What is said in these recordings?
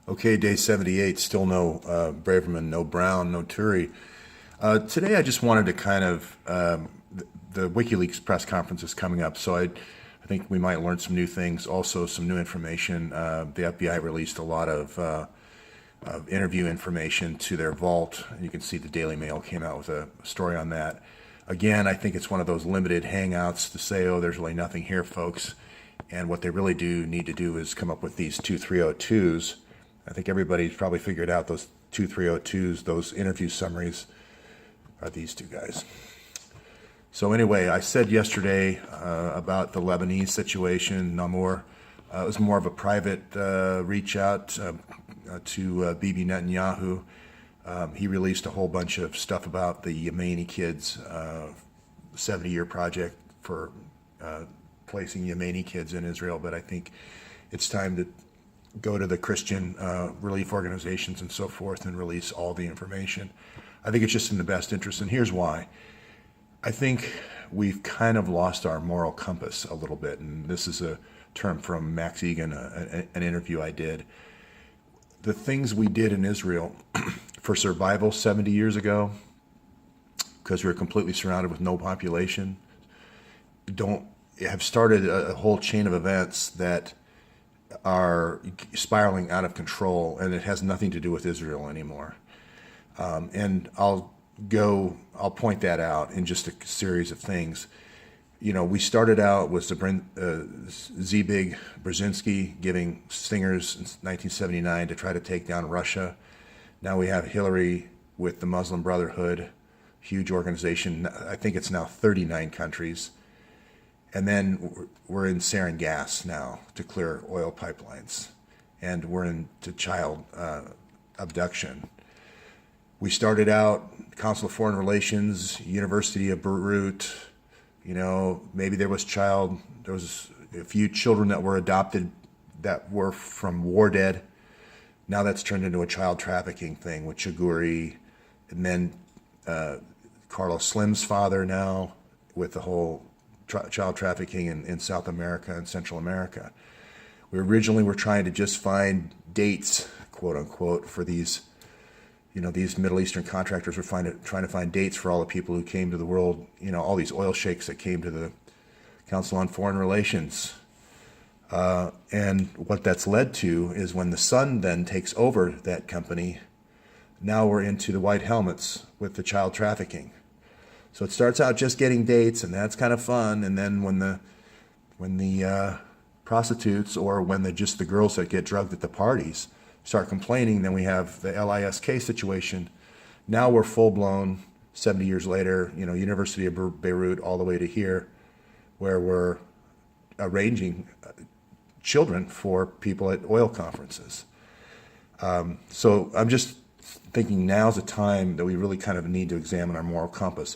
Okay, day 78, still no Braverman, no Brown, no Turi. Today I just wanted to the WikiLeaks press conference is coming up, so I think we might learn some new things, also some new information. The FBI released a lot of interview information to their vault. You can see the Daily Mail came out with a story on that. Again, I think it's one of those limited hangouts to say, oh, there's really nothing here, folks. And what they really do need to do is come up with these 2302s. I think everybody's probably figured out those 2302s, those interview summaries are these two guys. So anyway, I said yesterday about the Lebanese situation, Namur. It was more of a private reach out to Bibi Netanyahu. He released a whole bunch of stuff about the Yemeni kids, 70-year project for placing Yemeni kids in Israel. But I think it's time to go to the Christian relief organizations and so forth and release all the information. I think it's just in the best interest, and here's why. I think we've kind of lost our moral compass a little bit, and this is a term from Max Egan, an interview I did. The things we did in Israel for survival 70 years ago, because we were completely surrounded with no population, have started a whole chain of events that are spiraling out of control, and it has nothing to do with Israel anymore. And I'll point that out in just a series of things. You know, we started out with Zbig Brzezinski giving stingers in 1979 to try to take down Russia. Now we have Hillary with the Muslim Brotherhood, huge organization. I think it's now 39 countries. And then we're in sarin gas now to clear oil pipelines. And we're into child abduction. We started out Council of Foreign Relations, University of Beirut. You know, maybe there was a few children that were adopted that were from war dead. Now that's turned into a child trafficking thing with Chaguri. And then Carlos Slim's father now with the whole child trafficking in South America and Central America. We originally were trying to just find dates, quote unquote, for these, these Middle Eastern contractors were trying to find dates for all the people who came to the world, all these oil sheikhs that came to the Council on Foreign Relations. And what that's led to is when the Sun then takes over that company, now we're into the white helmets with the child trafficking. So it starts out just getting dates, and that's kind of fun. And then when the prostitutes or just the girls that get drugged at the parties start complaining, then we have the LISK situation. Now we're full blown 70 years later, University of Beirut all the way to here, where we're arranging children for people at oil conferences. So I'm just thinking now's the time that we really kind of need to examine our moral compass.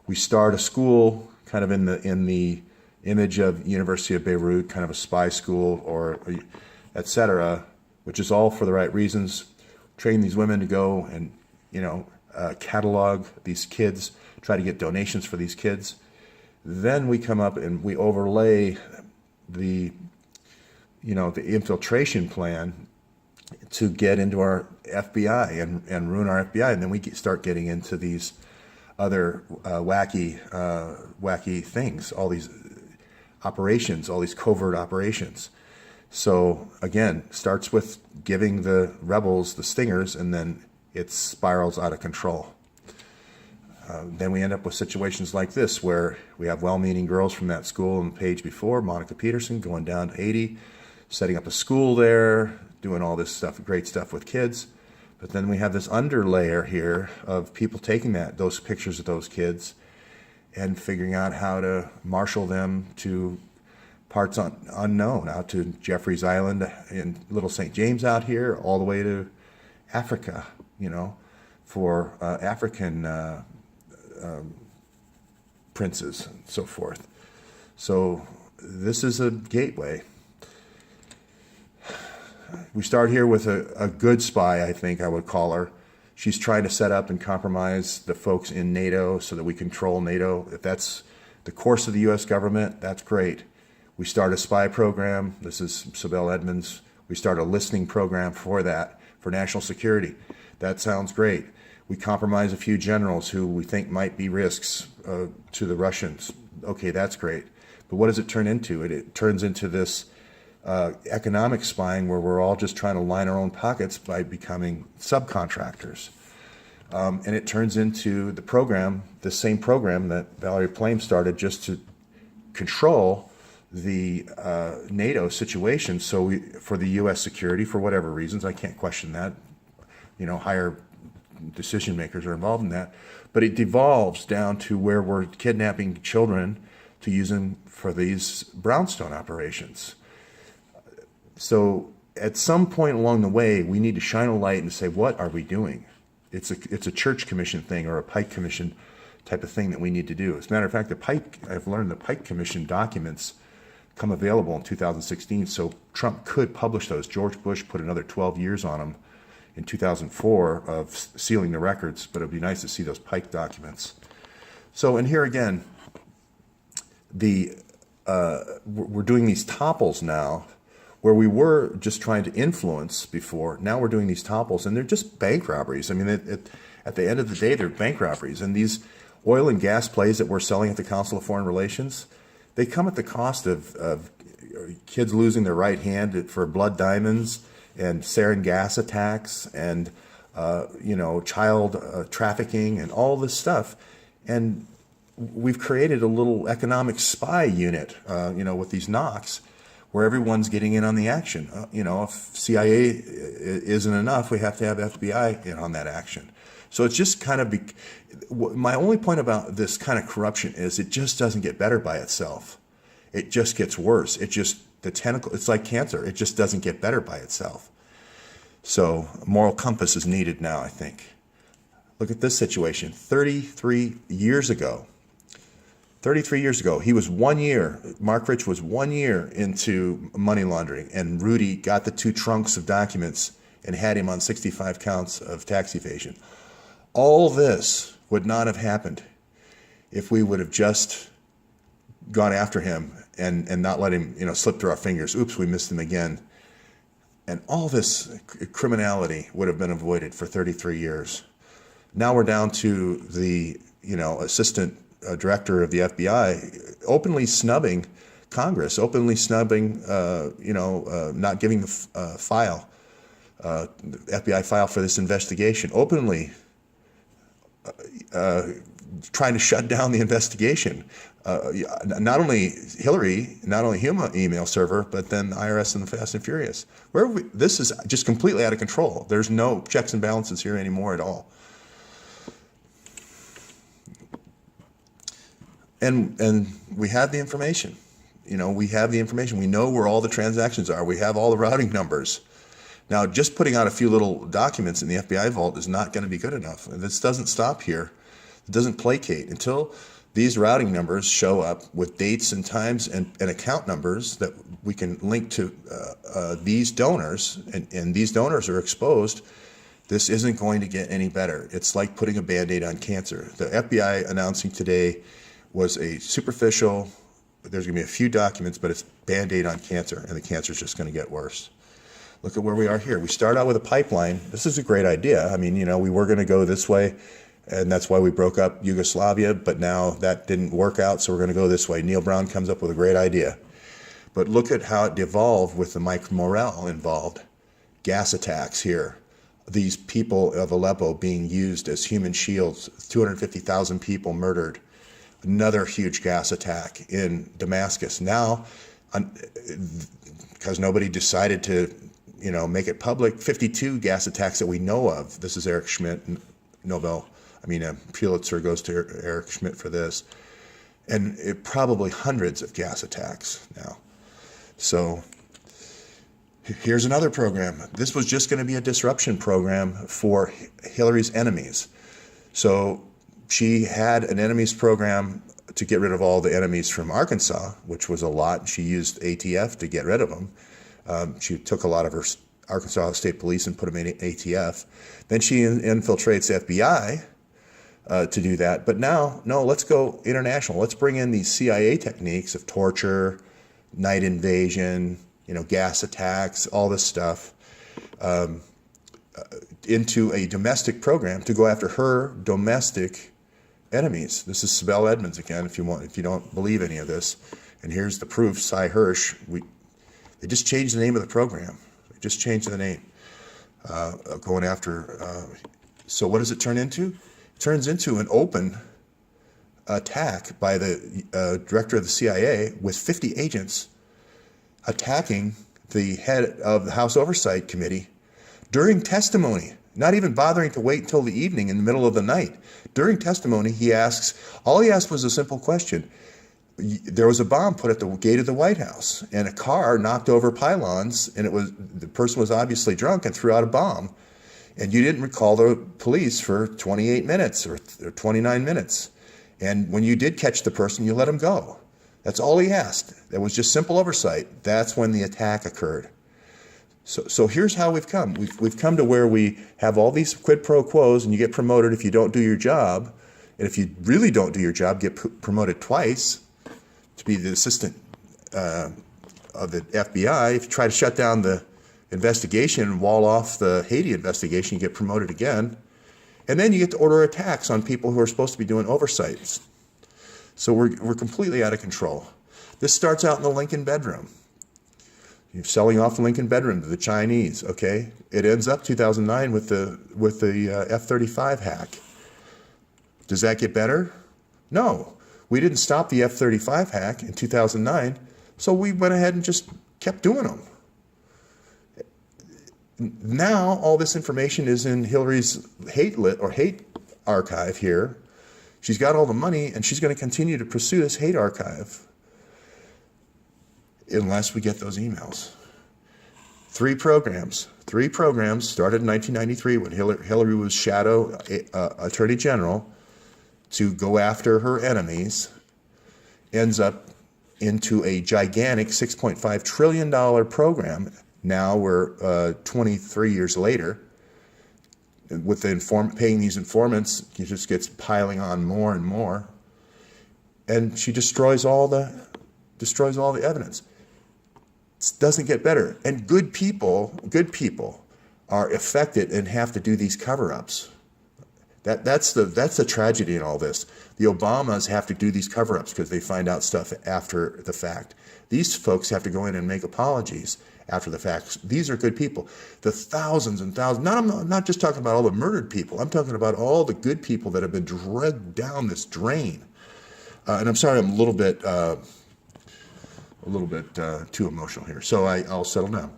We start a school kind of in the image of University of Beirut, kind of a spy school or et cetera, which is all for the right reasons. Train these women to go and, catalog these kids, try to get donations for these kids. Then we come up and we overlay the infiltration plan to get into our FBI and ruin our FBI. And then we start getting into these other wacky things, all these operations, all these covert operations. So again, starts with giving the rebels the stingers, and then it spirals out of control. Then we end up with situations like this, where we have well-meaning girls from that school on the page before, Monica Peterson, going down to 80, setting up a school there, doing all this stuff, great stuff with kids. But then we have this underlayer here of people taking those pictures of those kids and figuring out how to marshal them to parts unknown, out to Jeffreys Island and Little St. James out here, all the way to Africa, for African princes and so forth. So this is a gateway. We start here with a good spy, I think I would call her. She's trying to set up and compromise the folks in NATO so that we control NATO. If that's the course of the U.S. government, that's great. We start a spy program. This is Sibel Edmonds. We start a listening program for that, for national security. That sounds great. We compromise a few generals who we think might be risks to the Russians. Okay, that's great. But what does it turn into? It turns into this economic spying where we're all just trying to line our own pockets by becoming subcontractors. And it turns into the same program that Valerie Plame started just to control the NATO situation. So for the U.S. security, for whatever reasons, I can't question that. Higher decision makers are involved in that. But it devolves down to where we're kidnapping children to use them for these brownstone operations. So at some point along the way, we need to shine a light and say, what are we doing? It's a church commission thing or a Pike Commission type of thing that we need to do. As a matter of fact, I've learned the Pike Commission documents come available in 2016, so Trump could publish those. George Bush put another 12 years on them in 2004 of sealing the records, but it would be nice to see those Pike documents. So, and here again, we're doing these topples now, where we were just trying to influence before. Now we're doing these topples, and they're just bank robberies. I mean, at the end of the day, they're bank robberies. And these oil and gas plays that we're selling at the Council of Foreign Relations, they come at the cost of kids losing their right hand for blood diamonds and sarin gas attacks and child trafficking and all this stuff. And we've created a little economic spy unit, with these knocks, where everyone's getting in on the action. If CIA isn't enough, we have to have FBI in on that action. So it's just kind of, my only point about this kind of corruption is it just doesn't get better by itself. It just gets worse. It's like cancer. It just doesn't get better by itself. So a moral compass is needed now, I think. Look at this situation. 33 years ago, he was 1 year, Mark Rich was 1 year into money laundering, and Rudy got the 2 trunks of documents and had him on 65 counts of tax evasion. All this would not have happened if we would have just gone after him and not let him, slip through our fingers. Oops, we missed him again. And all this criminality would have been avoided for 33 years. Now we're down to the, assistant director of the FBI openly snubbing Congress, openly snubbing, not giving the file, the FBI file for this investigation, openly trying to shut down the investigation. Not only Hillary, not only human email server, but then the IRS and the Fast and Furious. This is just completely out of control. There's no checks and balances here anymore at all. And we have the information. We have the information. We know where all the transactions are. We have all the routing numbers. Now, just putting out a few little documents in the FBI vault is not going to be good enough. And this doesn't stop here. It doesn't placate until these routing numbers show up with dates and times and account numbers that we can link to these donors, and these donors are exposed. This isn't going to get any better. It's like putting a Band-Aid on cancer. The FBI announcing today was a superficial, there's going to be a few documents, but it's Band-Aid on cancer, and the cancer is just going to get worse. Look at where we are here. We start out with a pipeline. This is a great idea. I mean, we were going to go this way, and that's why we broke up Yugoslavia, but now that didn't work out, so we're going to go this way. Neil Brown comes up with a great idea. But look at how it devolved with the Mike Morell involved. Gas attacks here. These people of Aleppo being used as human shields, 250,000 people murdered. Another huge gas attack in Damascus. Now, because nobody decided to, make it public, 52 gas attacks that we know of. This is Eric Schmidt, Pulitzer goes to Eric Schmidt for this. And probably hundreds of gas attacks now. So here's another program. This was just going to be a disruption program for Hillary's enemies. So she had an enemies program to get rid of all the enemies from Arkansas, which was a lot. She used ATF to get rid of them. She took a lot of her Arkansas State Police and put them in ATF. Then she infiltrates FBI to do that. But now, no, let's go international. Let's bring in these CIA techniques of torture, night invasion, gas attacks, all this stuff, into a domestic program to go after her domestic enemies. This is Sibel Edmonds again, if you don't believe any of this. And here's the proof, Cy Hirsch. They just changed the name of the program. They just changed the name. Going after, so what does it turn into? It turns into an open attack by the director of the CIA with 50 agents attacking the head of the House Oversight Committee during testimony, not even bothering to wait until the evening in the middle of the night. During testimony, all he asked was a simple question. There was a bomb put at the gate of the White House, and a car knocked over pylons, and the person was obviously drunk and threw out a bomb. And you didn't recall the police for 28 minutes or 29 minutes. And when you did catch the person, you let him go. That's all he asked. That was just simple oversight. That's when the attack occurred. So here's how we've come. We've come to where we have all these quid pro quos, and you get promoted if you don't do your job. And if you really don't do your job, get promoted twice to be the assistant of the FBI. If you try to shut down the investigation and wall off the Haiti investigation, you get promoted again. And then you get to order attacks on people who are supposed to be doing oversights. So we're completely out of control. This starts out in the Lincoln bedroom. You're selling off the Lincoln bedroom to the Chinese, okay? It ends up 2009 with the F-35 hack. Does that get better? No. We didn't stop the F-35 hack in 2009, so we went ahead and just kept doing them. Now all this information is in Hillary's hate archive here. She's got all the money, and she's going to continue to pursue this hate archive unless we get those emails. Three programs started in 1993 when Hillary was shadow attorney general to go after her enemies, ends up into a gigantic $6.5 trillion program. Now we're 23 years later. With the paying these informants, it just gets piling on more and more. And she destroys all the evidence. It doesn't get better. And good people are affected and have to do these cover-ups. That's the tragedy in all this. The Obamas have to do these cover-ups because they find out stuff after the fact. These folks have to go in and make apologies after the fact. These are good people. The thousands and thousands, I'm not just talking about all the murdered people. I'm talking about all the good people that have been dragged down this drain. And I'm sorry, I'm a little bit too emotional here. So I'll settle down.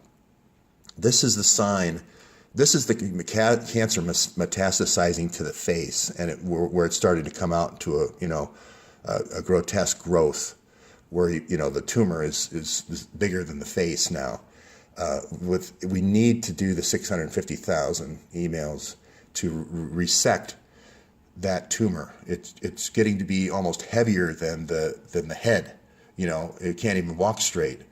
This is the sign. This is the cancer metastasizing to the face, and where it's starting to come out into a grotesque growth, where the tumor is bigger than the face now. We need to do the 650,000 emails to resect that tumor. It's getting to be almost heavier than the head. It can't even walk straight.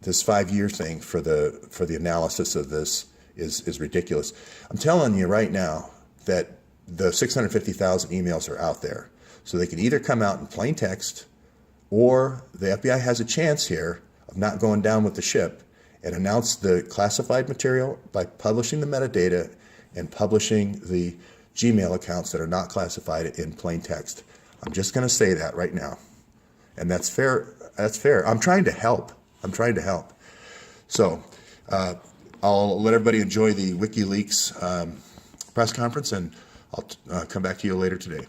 This 5-year thing for the analysis of this is ridiculous. I'm telling you right now that the 650,000 emails are out there. So they can either come out in plain text, or the FBI has a chance here of not going down with the ship and announce the classified material by publishing the metadata and publishing the Gmail accounts that are not classified in plain text. I'm just going to say that right now. And that's fair. That's fair. I'm trying to help. So I'll let everybody enjoy the WikiLeaks press conference, and I'll come back to you later today.